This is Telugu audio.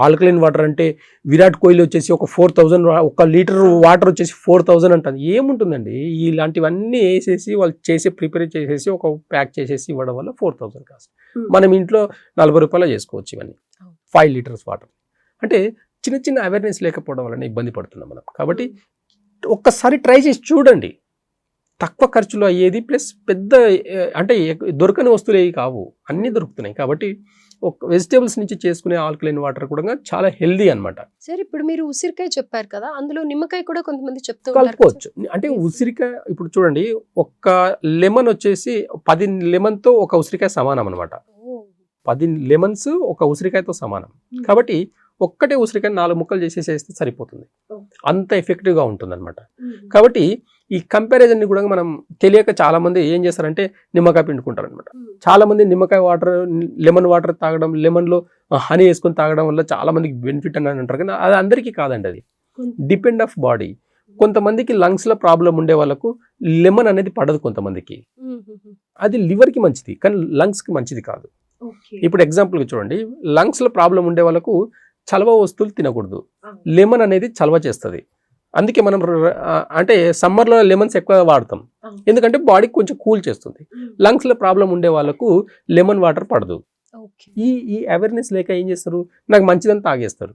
ఆల్కలైన్ వాటర్ అంటే విరాట్ కోహ్లీ వచ్చేసి ఒక 4000 1 లీటర్ వాటర్ వచ్చేసి 4000 అంటారు. ఏముంటుందండి, ఇలాంటివన్నీ వేసేసి వాళ్ళు ప్రిపేర్ చేసేసి ఒక ప్యాక్ చేసేసి ఇవ్వడం వల్ల 4000 కాస్ట్. మనం ఇంట్లో 40 రూపాయలు చేసుకోవచ్చు ఇవన్నీ 5 లీటర్స్ వాటర్. అంటే చిన్న చిన్న అవేర్నెస్ లేకపోవడం వలన ఇబ్బంది పడుతున్నాం మనం. కాబట్టి ఒక్కసారి ట్రై చేసి చూడండి. తక్కువ ఖర్చులో అయ్యేది ప్లస్ పెద్ద అంటే దొరకని వస్తువులు ఏవి కావు, అన్నీ దొరుకుతున్నాయి. కాబట్టి ఒక వెజిటేబుల్స్ నుంచి చేసుకునే ఆల్కలైన్ వాటర్ కూడా చాలా హెల్దీ అనమాట. సరే, ఇప్పుడు మీరు ఉసిరికాయ చెప్పారు కదా, అందులో నిమ్మకాయ కూడా కొంతమంది చెప్తూ ఉంటారు కలుపుకోవచ్చు. అంటే ఉసిరికాయ ఇప్పుడు చూడండి, ఒక లెమన్ వచ్చేసి 10 లెమన్తో ఒక ఉసిరికాయ సమానం అనమాట. 10 లెమన్స్ ఒక ఉసిరికాయతో సమానం. కాబట్టి ఒక్కటే ఉసిరికాయ 4 ముక్కలు చేసేసేస్తే సరిపోతుంది. అంత ఎఫెక్టివ్గా ఉంటుంది అనమాట. కాబట్టి ఈ కంపారిజన్ని కూడా మనం తెలియక చాలా మంది ఏం చేస్తారంటే నిమ్మకాయ పిండుకుంటారు అనమాట. చాలా మంది నిమ్మకాయ వాటర్, లెమన్ వాటర్ తాగడం, లెమన్లో హనీ వేసుకొని తాగడం వల్ల చాలా మందికి బెనిఫిట్ అని అంటారు. కానీ అది అందరికీ కాదండి. అది డిపెండ్ ఆఫ్ బాడీ. కొంతమందికి లంగ్స్లో ప్రాబ్లం ఉండే వాళ్ళకు లెమన్ అనేది పడదు. కొంతమందికి అది లివర్కి మంచిది కానీ లంగ్స్కి మంచిది కాదు. ఇప్పుడు ఎగ్జాంపుల్గా చూడండి, లంగ్స్లో ప్రాబ్లం ఉండే వాళ్ళకు చలవ వస్తువులు తినకూడదు. లెమన్ అనేది చలవ చేస్తుంది. అందుకే మనం అంటే సమ్మర్లో లెమన్స్ ఎక్కువ వాడతాం, ఎందుకంటే బాడీకి కొంచెం కూల్ చేస్తుంది. లంగ్స్లో ప్రాబ్లం ఉండే వాళ్ళకు లెమన్ వాటర్ పడదు. ఈ అవేర్నెస్ లేక ఏం చేస్తారు, నాకు మంచిదని తాగేస్తారు.